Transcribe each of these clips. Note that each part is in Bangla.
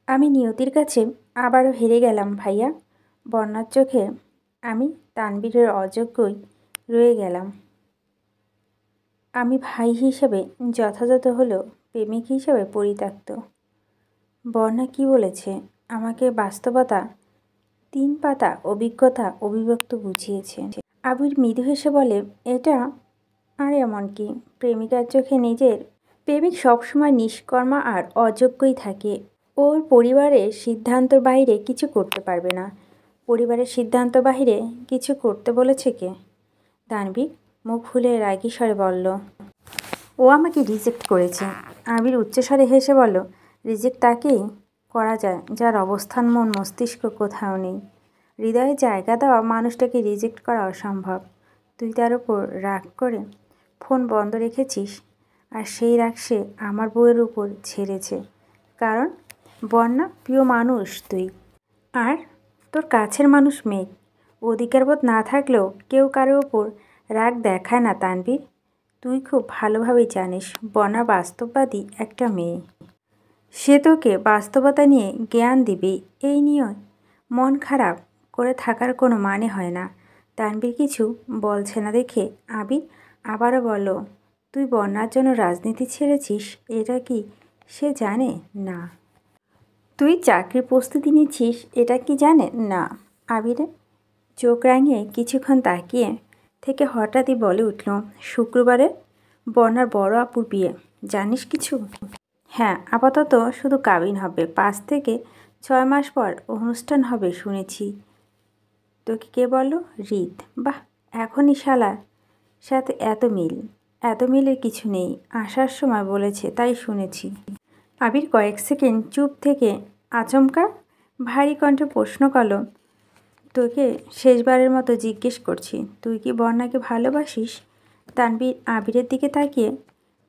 আমি নিয়তির কাছে আবারও হেরে গেলাম ভাইয়া। বন্যার চোখে আমি তানবীরের অযোগ্যই রয়ে গেলাম। আমি ভাই হিসেবে যথাযথ হলেও প্রেমিক হিসেবে পরিত্যক্ত। বন্যা কি বলেছে আমাকে বাস্তবতা 3 পাতা অভিজ্ঞতা অবিভক্ত বুঝিয়েছে। আবির মৃদু হেসে বলে, এটা আর এমন কি, প্রেমিকার চোখে নিজের প্রেমিক সবসময় নিষ্কর্মা আর অযোগ্যই থাকে। ওর পরিবারের সিদ্ধান্তর বাইরে কিছু করতে পারবে না। পরিবারের সিদ্ধান্ত বাহিরে কিছু করতে বলেছে কে? তানভীর মুখ ফুলে রাগী স্বরে বলল, ও আমাকে রিজেক্ট করেছে। আবির উচ্চস্বরে হেসে বলল, রিজেক্ট তাকেই করা যায় যার অবস্থান মন মস্তিষ্ক কোথাও নেই। হৃদয়ে জায়গা দেওয়া মানুষটাকে রিজেক্ট করা অসম্ভব। তুই তার উপর রাগ করে ফোন বন্ধ রেখেছিস, আর সেই রাগ সে আমার বউয়ের উপর ঝেড়েছে। কারণ বন্যা প্রিয় মানুষ তুই, আর তোর কাছের মানুষ মেঘ। অধিকারবোধ না থাকলেও কেউ কারোর ওপর রাগ দেখায় না তানভীর। তুই খুব ভালোভাবেই জানিস বন্যা বাস্তববাদী একটা মেয়ে। সে তোকে বাস্তবতা নিয়ে জ্ঞান দিবে। এই নিয়ে মন খারাপ করে থাকার কোনো মানে হয় না। তানভীর কিছু বলছে না দেখে আবির আবারও বলল, তুই বন্যার জন্য রাজনীতি ছেড়েছিস, এটা কি সে জানে? না। তুই চাকরির প্রস্তুতি নিচ্ছিস, এটা কি জানে? না। আবিরে চোখ রাঙিয়ে কিছুক্ষণ তাকিয়ে থেকে হঠাৎই বলে উঠল, শুক্রবারে বন্যার বড় আপুর বিয়ে, জানিস কিছু? হ্যাঁ, আপাতত শুধু কাবিন হবে, 5 থেকে 6 মাস পর অনুষ্ঠান হবে শুনেছি। তোকে কে বলল? রিত। বাহ, এখনই শালার সাথে এত মিল। এত মিলের কিছু নেই, আসার সময় বলেছে তাই শুনেছি। আবির কয়েক সেকেন্ড চুপ থেকে আচমকা ভারী কণ্ঠে প্রশ্ন করল, তোকে শেষবারের মতো জিজ্ঞেস করছি, তুই কি বন্যাকে ভালোবাসিস? তানভীর আবিরের দিকে তাকিয়ে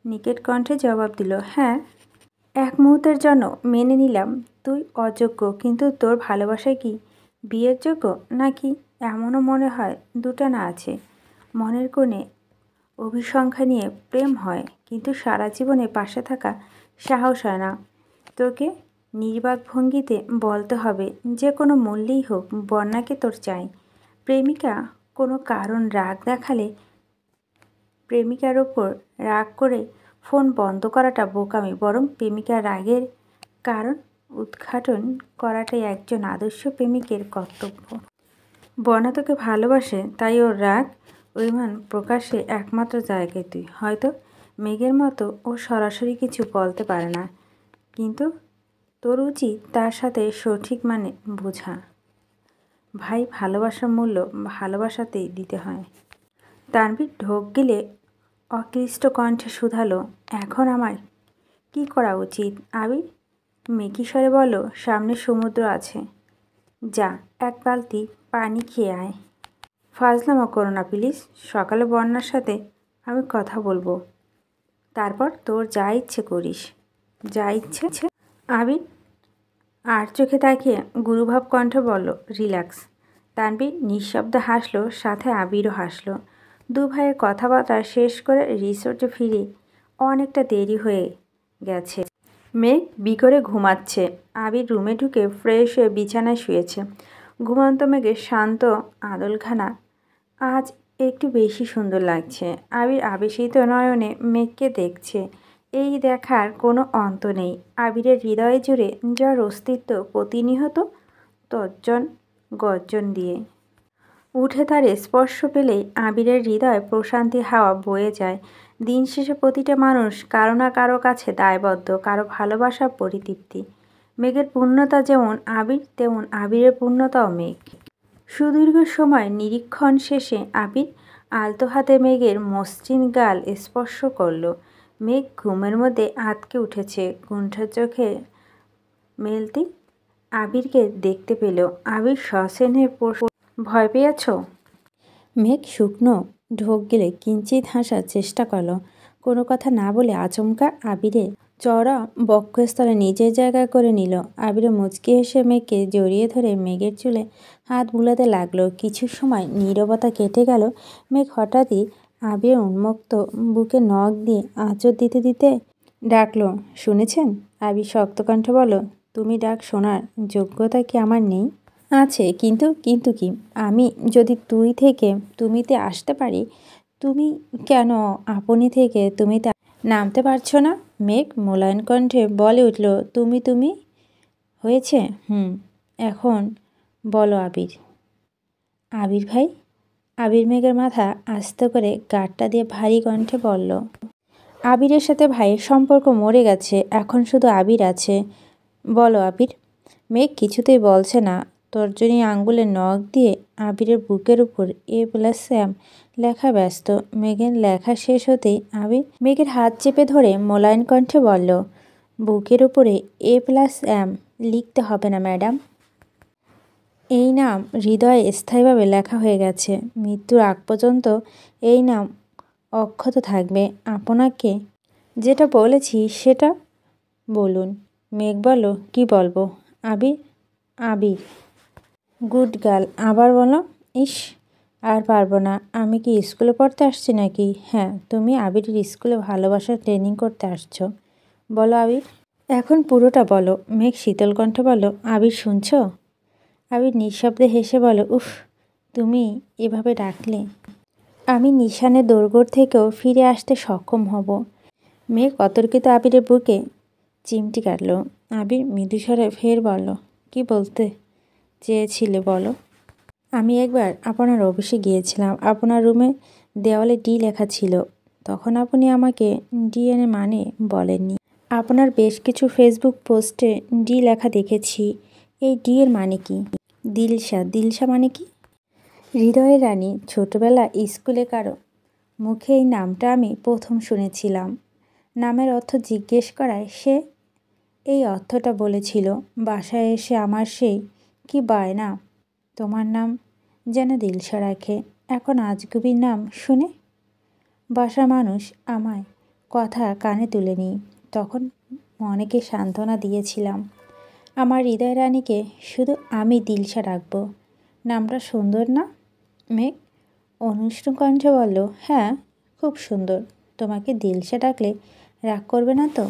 নিকেট কণ্ঠে জবাব দিল, হ্যাঁ। এক মুহূর্তের জন্য মেনে নিলাম তুই অযোগ্য, কিন্তু তোর ভালোবাসা কি বিয়ের যোগ্য? নাকি এমনও মনে হয় দুটো না আছে, মনের কোণে অভিসংখ্যা নিয়ে প্রেম হয়, কিন্তু সারা জীবনে পাশে থাকা সাহস হয় না? তোকে নির্বাক ভঙ্গিতে বলতে হবে, যে কোনো মূল্যেই হোক বন্যাকে তোর চাই। প্রেমিকা কোনো কারণ রাগ দেখালে প্রেমিকার ওপর রাগ করে ফোন বন্ধ করাটা বোকামি, বরং প্রেমিকার রাগের কারণ উদ্ঘাটন করাটাই একজন আদর্শ প্রেমিকের কর্তব্য। বন্যা তোকে ভালোবাসে, তাই ওর রাগ অভিমান প্রকাশে একমাত্র জায়গায় তুই। হয়তো মেঘের মতো ও সরাসরি কিছু বলতে পারে না, কিন্তু তোর উচিত তার সাথে সঠিক মানে বোঝা। ভাই, ভালোবাসার মূল্য ভালোবাসাতেই দিতে হয়। তানভীর ঢোক গিলে অক্লিষ্ট কণ্ঠে শুধালো, এখন আমার কি করা উচিত? আবির মেকি স্বরে বলল, সামনে সমুদ্র আছে, যা 1 বালতি পানি খেয়ে আয়। ফাজলামো করো না প্লিজ। সকালে বন্যার সাথে আমি কথা বলবো, তারপর তোর যা ইচ্ছে করিস। যা ইচ্ছে। আবির আর চোখে তাকিয়ে গুরুভাব কণ্ঠে বলল, রিল্যাক্স। তানভীর নিঃশব্দে হাসলো, সাথে আবিরও হাসলো। দু ভাইয়ের কথাবার্তা শেষ করে রিসোর্টে ফিরে অনেকটা দেরি হয়ে গেছে। মেঘ বিকরে ঘুমাচ্ছে। আবির রুমে ঢুকে ফ্রেশ হয়ে বিছানায় শুয়েছে। ঘুমন্ত মেঘের শান্ত আদলখানা আজ একটু বেশি সুন্দর লাগছে। আবির আবেশিত নয়নে মেঘকে দেখছে। এই দেখার কোনো অন্ত নেই। আবিরের হৃদয় জুড়ে যার অস্তিত্ব প্রতিনিয়ত তর্জন গর্জন দিয়ে উঠে, তার স্পর্শ পেলেই আবিরের হৃদয় প্রশান্তি হাওয়া বয়ে যায়। দিন শেষে প্রতিটা মানুষ কারো না কারো কাছে দায়বদ্ধ, কারো ভালোবাসা পরিতৃপ্তি। মেঘের পূর্ণতা যেমন আবির, তেমন আবিরের পূর্ণতাও মেঘ। সুদীর্ঘ সময় নিরীক্ষণ শেষে আবির আলতো হাতে মেঘের মসৃণ গাল স্পর্শ করল। মেঘ ঘুমের মধ্যে আঁতকে উঠেছে। কুণ্ঠা চোখে মেলতেই আবিরকে দেখতে পেল। আবির সস্নেহে ভয় পেয়েছ? মেঘ শুকনো ঢোক গেলে কিঞ্চিত হাসার চেষ্টা করল। কোনো কথা না বলে আচমকা আবিরের চওড়া বক্ষস্থলে নিজের জায়গা করে নিল। আবিরে মুচকি হেসে মেঘকে জড়িয়ে ধরে মেঘের চুলে হাত বুলাতে লাগলো। কিছু সময় নীরবতা কেটে গেল। মেঘ হঠাৎই আবিরের উন্মুক্ত বুকে নখ দিয়ে আঁচড় দিতে দিতে ডাকলো, শুনেছেন? আবির শক্ত কণ্ঠে বলল, তুমি ডাক শোনার যোগ্যতা কি আমার নেই? আছে, কিন্তু কিন্তু কি? আমি যদি তুই থেকে তুমিতে আসতে পারি, তুমি কেন আপনি থেকে তুমিতে নামতে পারছো না? মেঘ মোলায়েম কণ্ঠে বলে উঠল, তুমি হয়েছে। এখন বলো আবির। আবির ভাই? আবির মেঘের মাথা আস্তে করে গাঁটটা দিয়ে ভারী কণ্ঠে বলল, আবিরের সাথে ভাইয়ের সম্পর্ক মরে গেছে, এখন শুধু আবির আছে। বলো আবির। মেঘ কিছুতেই বলছে না। তর্জনী আঙ্গুলের নখ দিয়ে আবিরের বুকের উপর A+M লেখা ব্যস্ত। মেঘের লেখা শেষ হতেই আবির মেঘের হাত চেপে ধরে মোলায়েম কণ্ঠে বলল, বুকের উপরে A+M লিখতে হবে না ম্যাডাম। এই নাম হৃদয়ে স্থায়ীভাবে লেখা হয়ে গেছে। মৃত্যুর আগ পর্যন্ত এই নাম অক্ষত থাকবে। আপনাকে যেটা বলেছি সেটা বলুন। মেঘ বলল, কি বলবো? আবির। আবির। Good girl. আবার বলো। ইস, আর পারবো না। আমি কি স্কুলে পড়তে আসছি নাকি? হ্যাঁ, তুমি আবিরের স্কুলে ভালোবাসার ট্রেনিং করতে আসছো। বলো আবির। এখন পুরোটা বলো। মেঘ শীতল কণ্ঠে বলল, আবির শুনছো? আবির নিঃশব্দে হেসে বলো, উফ, তুমি এভাবে ডাকলে আমি নিশানের দোরগোড় থেকেও ফিরে আসতে সক্ষম হব। মেঘ অতর্কিত আবিরের বুকে চিমটি কাটল। আবির মৃদুস্বরে ফের বলল, কি বলতে চেয়েছিলে বলো? আমি একবার আপনার অফিসে গিয়েছিলাম। আপনার রুমে দেওয়ালে ডি লেখা ছিল। তখন আপনি আমাকে ডিএনএ মানে বলেননি। আপনার বেশ কিছু ফেসবুক পোস্টে ডি লেখা দেখেছি। এই ডি এর মানে কি? দিলশা। দিলশা মানে কি? হৃদয়ের রানী। ছোটবেলা স্কুলে কারো মুখে এই নামটা আমি প্রথম শুনেছিলাম। নামের অর্থ জিজ্ঞেস করায় সে এই অর্থটা বলেছিল। বাসায় এসে আমার সেই কি বায়না, তোমার নাম যেন দিলশা রাখে। এখন আজগুবির নাম শুনে বাসার মানুষ আমায় কথা কানে তুলে নিই। তখন অনেকে সান্ত্বনা দিয়েছিলাম। আমার হৃদয় রানীকে শুধু আমি দিলশা রাখবো। নামটা সুন্দর না? মেঘ অনুষ্ণ কণ্ঠে বলল, হ্যাঁ, খুব সুন্দর। তোমাকে দিলশা ডাকলে রাগ করবে না তো?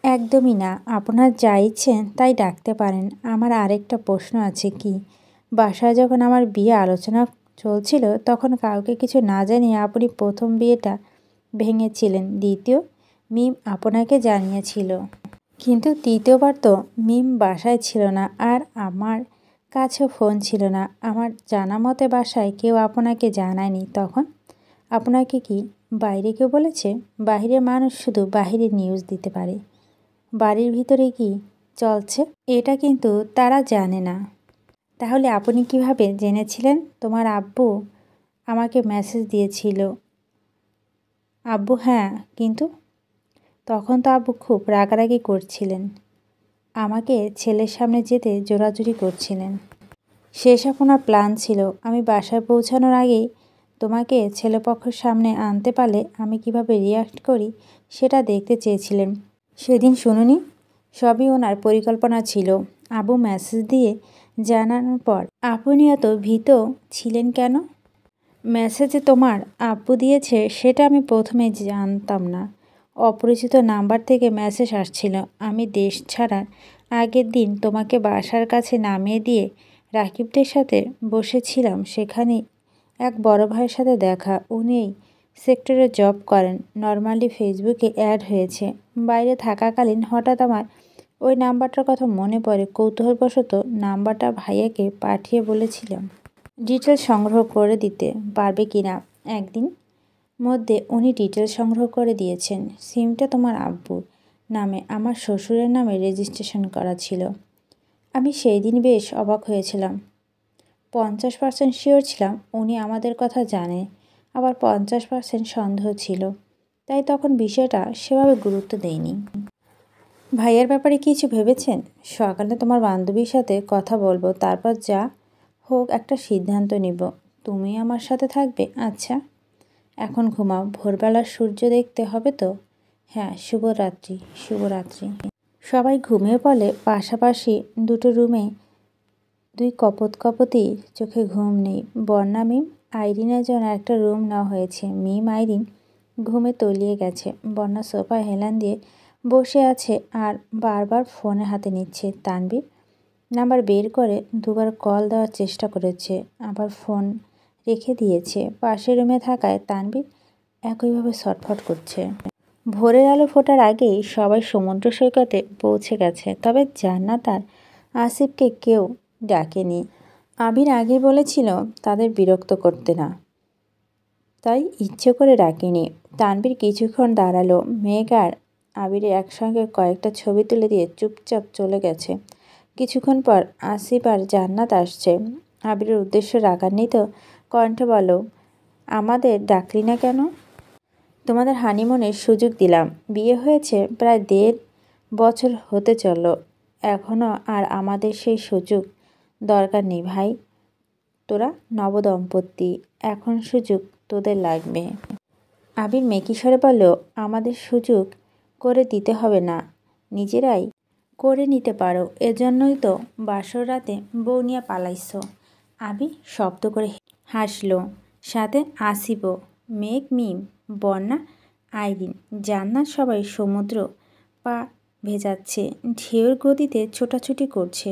একদমই না। আপনার যা ইচ্ছে তাই ডাকতে পারেন। আমার আরেকটা প্রশ্ন আছে। কি? বাসায় যখন আমার বিয়ে আলোচনা চলছিল তখন কাউকে কিছু না জানিয়ে আপনি প্রথম বিয়েটা ভেঙেছিলেন। দ্বিতীয় মিম আপনাকে জানিয়েছিল, কিন্তু তৃতীয়বার তো মিম বাসায় ছিল না, আর আমার কাছেও ফোন ছিল না। আমার জানা মতে বাসায় কেউ আপনাকে জানায়নি। তখন আপনাকে কি বাইরে কেউ বলেছে? বাহিরের মানুষ শুধু বাহিরের নিউজ দিতে পারে, বাড়ির ভিতরে কি চলছে এটা কিন্তু তারা জানে না। তাহলে আপনি কিভাবে জেনেছিলেন? তোমার আব্বু আমাকে মেসেজ দিয়েছিল। আব্বু? হ্যাঁ, কিন্তু তখন তো আব্বু খুব রাগারাগি করছিলেন, আমাকে ছেলের সামনে যেতে জোরাজুরি করছিলেন। শেষ আপনার প্ল্যান ছিল আমি বাসায় পৌঁছানোর আগেই তোমাকে ছেলেপক্ষের সামনে আনতে পারলে আমি কিভাবে রিয়াক্ট করি সেটা দেখতে চেয়েছিলেন। সেদিন শুনুনি? সবই ওনার পরিকল্পনা ছিল। আব্বু মেসেজ দিয়ে জানানোর পর আপনি এত ভীত ছিলেন কেন? মেসেজে তোমার আব্বু দিয়েছে সেটা আমি প্রথমে জানতাম না। অপরিচিত নাম্বার থেকে মেসেজ আসছিল। আমি দেশ ছাড়ার আগের দিন তোমাকে বাসার কাছে নামিয়ে দিয়ে রাকিবদের সাথে বসেছিলাম। সেখানেই এক বড় ভাইয়ের সাথে দেখা। উনি এই সেক্টরে জব করেন। নর্মালি ফেসবুকে অ্যাড হয়েছে। বাইরে থাকাকালীন হঠাৎ আমার ওই নাম্বারটার কথা মনে পড়ে। কৌতূহলবশত নাম্বারটা ভাইয়াকে পাঠিয়ে বলেছিলাম ডিটেলস সংগ্রহ করে দিতে পারবে কি না। একদিন মধ্যে উনি ডিটেলস সংগ্রহ করে দিয়েছেন। সিমটা তোমার আব্বুর নামে আমার শ্বশুরের নামে রেজিস্ট্রেশন করা ছিল। আমি সেই দিন বেশ অবাক হয়েছিলাম। 50% শিওর ছিলাম উনি আমাদের কথা জানে, আবার 50% সন্দেহ ছিল। তাই তখন বিষয়টা সেভাবে গুরুত্ব দেইনি। ভাইয়ের ব্যাপারে কিছু ভেবেছেন? সকালে তোমার বান্ধবীর সাথে কথা বলবো, তারপর যা হোক একটা সিদ্ধান্ত নিব। তুমি আমার সাথে থাকবে? আচ্ছা, এখন ঘুমাও, ভোরবেলার সূর্য দেখতে হবে তো। হ্যাঁ, শুভরাত্রি। শুভরাত্রি। সবাই ঘুমিয়ে পড়লে পাশাপাশি দুটো রুমে দুই কপতি চোখে ঘুম নেই। বন্যা, মিম, আইরিনের জন্য একটা রুম নেওয়া হয়েছে। মিম আইরিন ঘুমে তলিয়ে গেছে। বন্যা সোফায় হেলান দিয়ে বসে আছে আর বারবার ফোনে হাতে নিচ্ছে। তানভীর নাম্বার বের করে দুবার কল দেওয়ার চেষ্টা করেছে, আবার ফোন রেখে দিয়েছে। পাশের রুমে থাকায় তানভীর একইভাবে ছটফট করছে। ভোরের আলো ফোটার আগেই সবাই সমুদ্র সৈকতে পৌঁছে গেছে, তবে জান্নাত আর আসিফকে কেউ ডাকেনি। আবির আগে বলেছিল তাদের বিরক্ত করতে না, তাই ইচ্ছে করে ডাকেনি। তানভীর কিছুক্ষণ দাঁড়ালো। মেঘ আর আবিরের একসঙ্গে কয়েকটা ছবি তুলে দিয়ে চুপচাপ চলে গেছে। কিছুক্ষণ পর আসিফ আর জান্নাত আসছে। আবিরের উদ্দেশ্য রাগান্বিত কণ্ঠে বলল, আমাদের ডাকলি না কেন? তোমাদের হানিমুনের সুযোগ দিলাম। বিয়ে হয়েছে প্রায় 1.5 বছর হতে চলল, এখনও আর আমাদের সেই সুযোগ দরকার নেই ভাই। তোরা নবদম্পতি, এখন সুযোগ তোদের লাগবে। আবির মেকি স্বরে বলল, আমাদের সুযোগ করে দিতে হবে না, নিজেরাই করে নিতে পারো। এজন্যই তো বাসর রাতে বউ নিয়ে পালাইছ। আবির শব্দ করে হাসল, সাথে আসিফও। মেঘ, মিম, বন্যা, আইরিন, জান্নাত সবাই সমুদ্র পা ভেজাচ্ছে, ঢেউর গতিতে ছোটাছুটি করছে।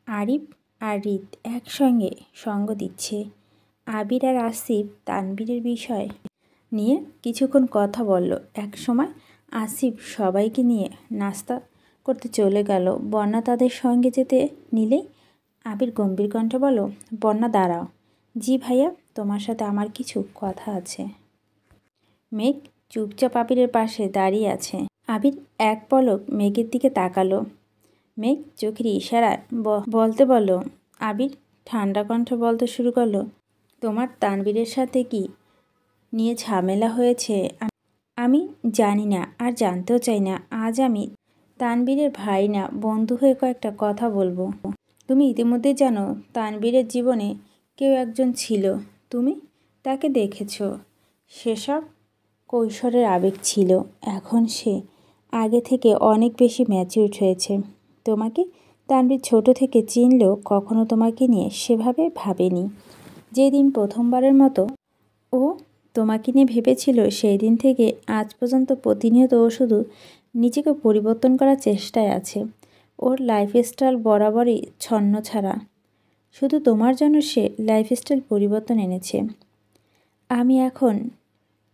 আরিফ আর রিত একসঙ্গে সঙ্গ দিচ্ছে। আবির আর আসিফ তানভীরের বিষয় নিয়ে কিছুক্ষণ কথা বলল। একসময় আসিফ সবাইকে নিয়ে নাস্তা করতে চলে গেল। বন্যা তাদের সঙ্গে যেতে নিলেই আবির গম্ভীর কণ্ঠে বলল, বন্যা দাঁড়াও। জি ভাইয়া, তোমার সাথে আমার কিছু কথা আছে। মেঘ চুপচাপ আবিরের পাশে দাঁড়িয়ে আছে। আবির এক পলক মেঘের দিকে তাকালো। মেঘ চোখের ইশারায় বলতে বলল। আবির ঠান্ডা কণ্ঠে বলতে শুরু করলো, তোমার তানভীরের সাথে কি নিয়ে ঝামেলা হয়েছে? আমি জানি না, আর জানতেও চাই না। আজ আমি তানভীরের ভাই না, বন্ধু হয়ে কয়েকটা কথা বলবো। তুমি ইতিমধ্যে জানো তানভীরের জীবনে কেউ একজন ছিল, তুমি তাকে দেখেছ। সেসব কৈশোরের আবেগ ছিল, এখন সে আগে থেকে অনেক বেশি ম্যাচিউরড হয়েছে। তোমাকে তানভীর ছোট থেকে চিনলেও কখনো তোমাকে নিয়ে সেভাবে ভাবেনি। যেদিন প্রথমবারের মতো ও তোমাকে নিয়ে ভেবেছিল, সেই দিন থেকে আজ পর্যন্ত প্রতিনিয়ত ও শুধু নিজেকে পরিবর্তন করার চেষ্টায় আছে। ওর লাইফস্টাইল বরাবরই ছন্নছাড়া, শুধু তোমার জন্য সে লাইফস্টাইল পরিবর্তন এনেছে। আমি এখন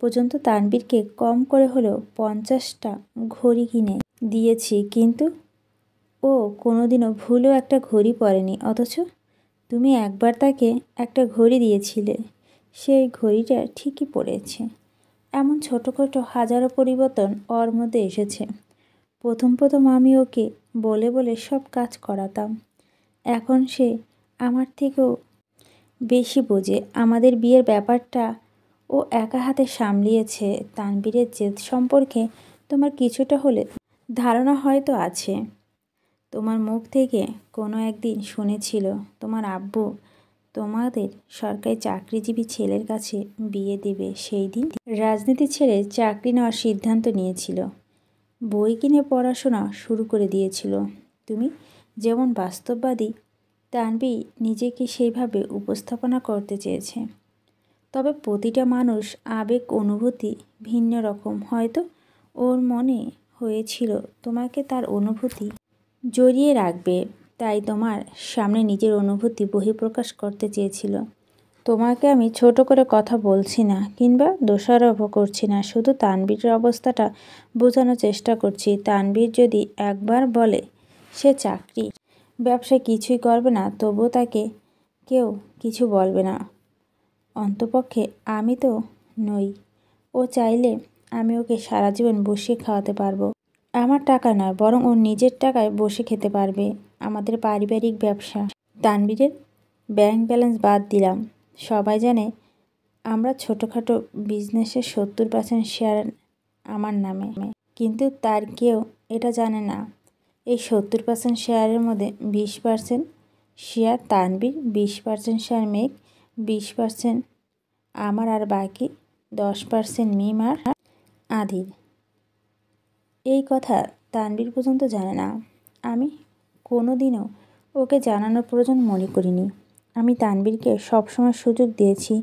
পর্যন্ত তানভীরকে কম করে হলেও 50টা ঘড়ি কিনে দিয়েছি, কিন্তু ও কোনোদিনও ভুলেও একটা ঘড়ি পরেনি। অথচ তুমি একবার তাকে একটা ঘড়ি দিয়েছিলে, সেই ঘড়িটা ঠিকই পড়েছে। এমন ছোটোখাটো হাজারো পরিবর্তন ওর মধ্যে এসেছে। প্রথম আমি ওকে বলে বলে সব কাজ করাতাম, এখন সে আমার থেকেও বেশি বোঝে। আমাদের বিয়ের ব্যাপারটা ও একা হাতে সামলিয়েছে। তানভীরের জেদ সম্পর্কে তোমার কিছুটা হলে ধারণা হয়তো আছে। তোমার মুখ থেকে কোনো একদিন শুনেছিল তোমার আব্বু তোমাদের সরকারি চাকরিজীবী ছেলের কাছে বিয়ে দেবে। সেই দিন রাজনীতি ছেড়ে চাকরি নেওয়ার সিদ্ধান্ত নিয়েছিল, বই কিনে পড়াশোনা শুরু করে দিয়েছিল। তুমি যেমন বাস্তববাদী, তানভীর নিজেকে সেইভাবে উপস্থাপনা করতে চেয়েছে। তবে প্রতিটা মানুষ আবেগ অনুভূতি ভিন্ন রকম। হয়তো ওর মনে হয়েছিল তোমাকে তার অনুভূতি জড়িয়ে রাখবে, তাই তোমার সামনে নিজের অনুভূতি বহিঃপ্রকাশ করতে চেয়েছিল। তোমাকে আমি ছোট করে কথা বলছি না, কিংবা দোষারোপ করছি না, শুধু তানভীরের অবস্থাটা বোঝানোর চেষ্টা করছি। তানভীর যদি একবার বলে সে চাকরি ব্যবসায় কিছুই করবে না, তবুও তাকে কেউ কিছু বলবে না। অন্তপক্ষে আমি তো নই। ও চাইলে আমি ওকে সারা জীবন বসিয়ে খাওয়াতে পারবো। আমার টাকা নয়, বরং ওর নিজের টাকায় বসে খেতে পারবে। আমাদের পারিবারিক ব্যবসা। তানভীরের ব্যাংক ব্যালেন্স বাদ দিলাম, সবাই জানে আমরা ছোটোখাটো বিজনেসের 70% শেয়ার আমার নামে, কিন্তু তার কেউ এটা জানে না। এই 70% শেয়ারের মধ্যে 20% শেয়ার তানভীর, 20% শেয়ার মেঘ, 20% আমার, আর বাকি 10% মিম আর আধির। এই কথা তানভীর পর্যন্ত জানে না। আমি কোনো দিনও ওকে জানানোর প্রয়োজন মনে করিনি। আমি তানভীরকে সবসময় সুযোগ দিয়েছি।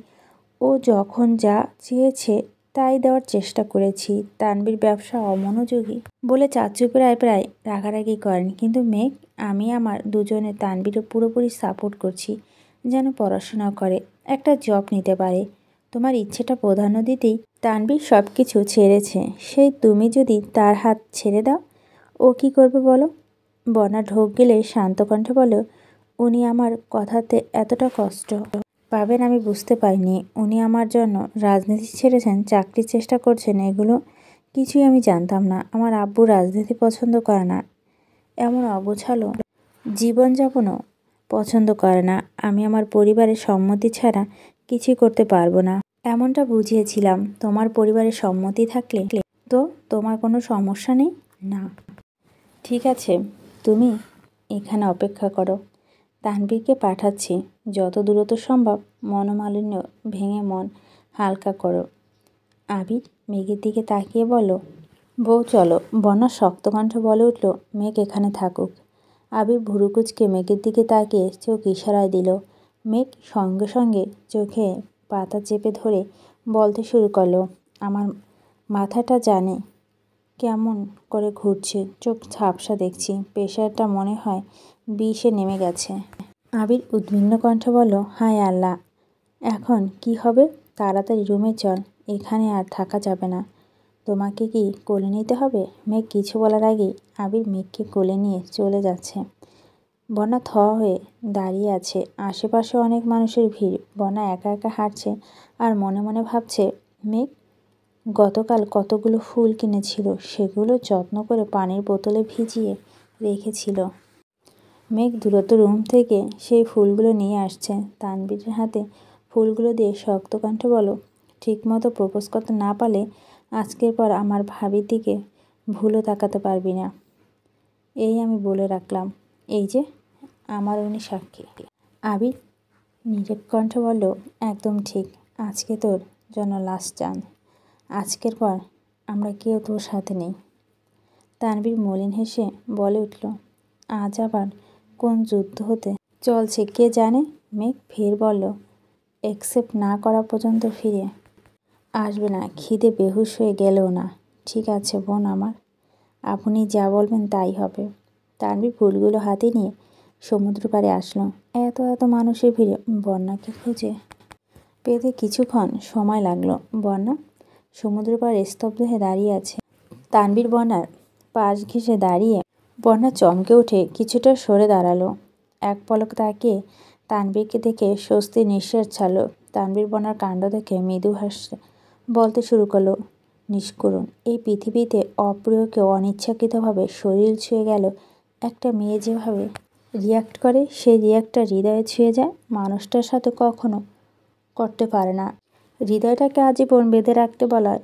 ও যখন যা চেয়েছে তাই দেওয়ার চেষ্টা করেছি। তানভীর ব্যবসা অমনোযোগী বলে চাচু প্রায় প্রায় রাগারাগি করেন, কিন্তু মেঘ আমি আমার দুজনে তানভীরও পুরোপুরি সাপোর্ট করছি যেন পড়াশোনা করে, একটা জব নিতে পারে। তোমার ইচ্ছেটা প্রাধান্য দিতেই তানভীর সব কিছু ছেড়েছে। সেই তুমি যদি তার হাত ছেড়ে দাও, ও কি করবে বলো? বর্ণা ঢোক গেলে শান্ত কণ্ঠে বলো, উনি আমার কথাতে এতটা কষ্ট পাবেন আমি বুঝতে পারিনি। উনি আমার জন্য রাজনীতি ছেড়েছেন, চাকরির চেষ্টা করছেন, এগুলো কিছুই আমি জানতাম না। আমার আব্বু রাজনীতি পছন্দ করে না, এমন অগোছালো জীবনযাপনও পছন্দ করে না। আমি আমার পরিবারের সম্মতি ছাড়া কিছুই করতে পারবো না, এমনটা বুঝিয়েছিলাম। তোমার পরিবারের সম্মতি থাকলে তো তোমার কোনো সমস্যা নেই না। ঠিক আছে, তুমি এখানে অপেক্ষা করো, তানভীরকে পাঠাচ্ছি। যত দ্রুত সম্ভব মনোমালিন্য ভেঙে মন হালকা করো। আবির মেঘের দিকে তাকিয়ে বলল, বউ চলো। বর্ণা শক্ত কণ্ঠে বলে উঠল, মেঘ এখানে থাকুক। আবির ভুরুকুচকে মেঘের দিকে তাকিয়ে চোখ ইশারায় দিল। মেঘ সঙ্গে সঙ্গে চোখে পাতা চেপে ধরে বলতে শুরু করলো, আমার মাথাটা জানে কেমন করে ঘুরছে, চোখ ঝাপসা দেখছি, প্রেশারটা মনে হয় 20-এ নেমে গেছে। আবির উদ্বিগ্ন কণ্ঠে বলল, হায় আল্লাহ, এখন কি হবে? তাড়াতাড়ি রুমে চল, এখানে আর থাকা যাবে না। তোমাকে কি কোলে নিতে হবে? মেঘ কিছু বলার আগেই আবির মেঘকে কোলে নিয়ে চলে যাচ্ছে। বন্যা থ হয়ে দাঁড়িয়ে আছে। আশেপাশে অনেক মানুষের ভিড়। বন্যা একা একা হাঁটছে আর মনে মনে ভাবছে, মেঘ গতকাল কতগুলো ফুল কিনেছিল, সেগুলো যত্ন করে পানির বোতলে ভিজিয়ে রেখেছিল। মেঘ দ্রুত রুম থেকে সেই ফুলগুলো নিয়ে আসছে। তানভীরের হাতে ফুলগুলো দিয়ে শক্ত কণ্ঠে বলো, ঠিকমতো প্রপোজ করতে না পারলে আজকের পর আমার ভাবির দিকে ভুলও তাকাতে পারবি না, এই আমি বলে রাখলাম। এই যে আমার উনি সাক্ষী। আবির নীরব কণ্ঠে বলল, একদম ঠিক, আজকে তোর জন্য লাস্ট চান্স। আজকের পর আমরা কেউ তোর সাথে নেই। তানভীর মলিন হেসে বলে উঠল, আজ আবার কোন যুদ্ধ হতে চলছে কে জানে। মেঘ ফের বলল, অ্যাকসেপ্ট না করা পর্যন্ত ফিরে আসবে না, খিদে বেহুশ হয়ে গেলেও না। ঠিক আছে বোন আমার, আপনি যা বলবেন তাই হবে। তানভীর ফুলগুলো হাতে নিয়ে সমুদ্র পাড়ে আসলো। এত এত মানুষের ভিড়ে বন্যাকে খুঁজে পেতে কিছুক্ষণ সময় লাগলো। বন্যা সমুদ্র পাড়ে স্তব্ধ হয়ে দাঁড়িয়ে আছে। তানভীর বন্যার পাশ ঘেঁষে দাঁড়িয়ে। বন্যা চমকে উঠে কিছুটা সরে দাঁড়ালো। এক পলক তাকিয়ে তানভীরকে দেখে স্বস্তি নিঃশ্বাস ছাড়ল। তানভীর বন্যার কাণ্ড দেখে মৃদু হাসে, বলতে শুরু করলো, নিষ্করুণ, এই পৃথিবীতে অপ্রিয়কেও অনিচ্ছাকৃতভাবে শরীর ছুঁয়ে গেল একটা মেয়ে যেভাবে রিয়াক্ট করে, সেই রিয়াক্টটা হৃদয়ে ছুঁয়ে যায়, মানুষটার সাথে কখনো করতে পারে না। হৃদয়টাকে আজীবন বেঁধে রাখতে বলায়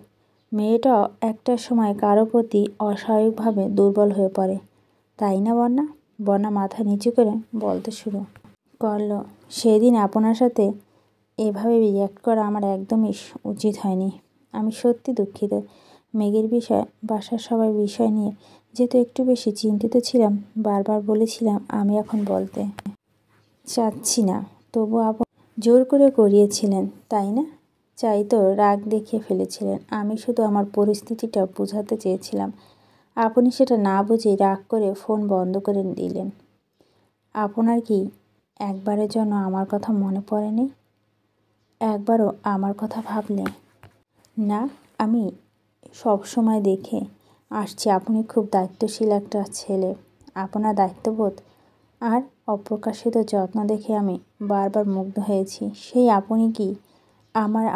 মেয়েটাও একটা সময় কারো প্রতি অস্বাভাবিকভাবে দুর্বল হয়ে পড়ে, তাই না বন্যা? বন্যা মাথা নিচু করে বলতে শুরু করলো, সেদিন আপনার সাথে এভাবে রিয়াক্ট করা আমার একদমই উচিত হয়নি। আমি সত্যি দুঃখিত। মেঘের বিষয়, বাসার সবার বিষয় নিয়ে যেহেতু একটু বেশি চিন্তিত ছিলাম, বারবার বলেছিলাম আমি এখন বলতে চাচ্ছি না, তবু আপনি জোর করে করিয়েছিলেন, তাই না? চাই তো রাগ দেখিয়ে ফেলেছিলেন। আমি শুধু আমার পরিস্থিতিটা বোঝাতে চেয়েছিলাম। আপনি সেটা না বুঝেই রাগ করে ফোন বন্ধ করে দিলেন। আপনার কি একবারের জন্য আমার কথা মনে পড়েনি? একবারও আমার কথা ভাবলে না? আমি সব সময় দেখে আসছি আপনি খুব দায়িত্বশীল একটা ছেলে। আপনার দায়িত্ববোধ আর অপ্রকাশিত যত্ন দেখে আমি বারবার মুগ্ধ হয়েছি। সেই আপনি কি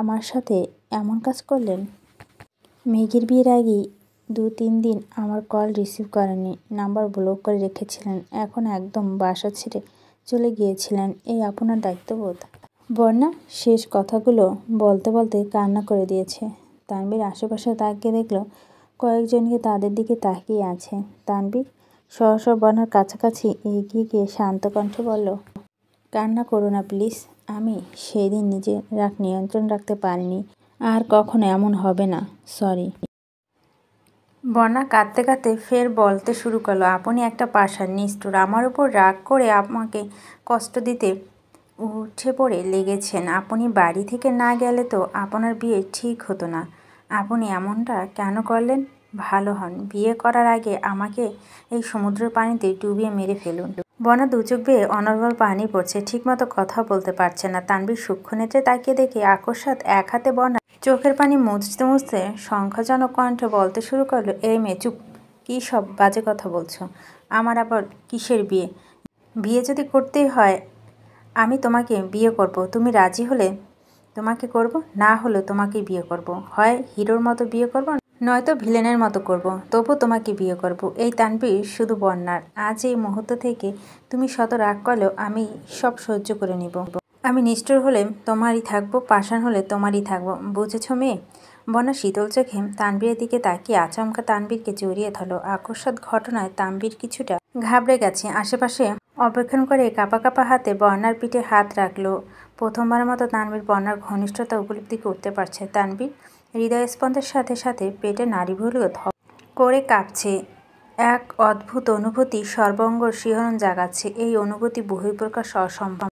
আমার সাথে এমন কাজ করলেন? মেঘের বিয়ের আগেই 2-3 দিন আমার কল রিসিভ করেননি, নাম্বার ব্লক করে রেখেছিলেন, এখন একদম বাসা ছেড়ে চলে গিয়েছিলেন, এই আপনার দায়িত্ববোধ? বন্যা শেষ কথাগুলো বলতে বলতে কান্না করে দিয়েছে। তানভীর আশেপাশে তাকিয়ে দেখলো কয়েকজনকে তাদের দিকে তাকিয়ে আছে। তানভীর সহসা বন্যার কাছাকাছি এগিয়ে গিয়ে শান্ত কণ্ঠে বলল, কান্না করো না প্লিজ। আমি সেই দিন নিজের রাগ নিয়ন্ত্রণ রাখতে পারিনি, আর কখনো এমন হবে না, সরি। বন্যা কাঁদতে কাঁদতে ফের বলতে শুরু করলো, আপনি একটা পাষাণ, নিষ্ঠুর, আমার উপর রাগ করে আমাকে কষ্ট দিতে উঠে পড়ে লেগেছেন। আপনি বাড়ি থেকে না গেলে তো আপনার বিয়ে ঠিক হতো না। আপনি এমনটা কেন করলেন? ভালো হন, বিয়ে করার আগে আমাকে এই সমুদ্রের পানিতে ডুবিয়ে মেরে ফেলুন। বর্ণা দুচোখ বেয়ে অনর্গল পানি পড়ছে, ঠিকমতো কথা বলতে পারছে না। তানভীর সূক্ষ্ম নেত্রে তাকিয়ে দেখে আকস্মাৎ এক হাতে বর্ণা চোখের পানি মুছতে মুছতে সংখ্যাজনক কণ্ঠে বলতে শুরু করলো, এই মেয়ে চুপ! কী সব বাজে কথা বলছো? আমার আবার কিসের বিয়ে? বিয়ে যদি করতেই হয় আমি তোমাকে বিয়ে করব। তুমি রাজি হলে তোমাকে করব, না হলে তোমাকে বিয়ে করব। হয় হিরোর মতো বিয়ে করব, নয়তো ভিলেনের মতো করব, তবু তোমাকে বিয়ে করব। এই তানভীর শুধু বন্যার। আজ এই মুহূর্ত থেকে তুমি শত রাগ করলেও আমি সব সহ্য করে নিব। আমি নিষ্ঠুর হলে তোমারই থাকবো, পাষাণ হলে তোমারই থাকবো, বুঝেছো মেয়ে? বন্যা শীতল চোখে তানভীরের দিকে তাকিয়ে আচমকা তানভীরকে জড়িয়ে ধরল। আকস্মাৎ ঘটনায় তানভীর কিছুটা ঘাবড়ে গেছে। আশেপাশে অপেক্ষণ করে কাঁপা কাঁপা হাতে বন্যার পিঠে হাত রাখলো। প্রথমবারের মতো তানভীর বন্যার ঘনিষ্ঠতা উপলব্ধি করতে পারছে। তানভীর হৃদয়স্পন্দের সাথে সাথে পেটে নাড়িভুড়িও ধপ করে কাঁপছে। এক অদ্ভুত অনুভূতি সর্বাঙ্গ শিহরণ জাগাচ্ছে। এই অনুভূতি বহিঃপ্রকাশ অসম্ভব।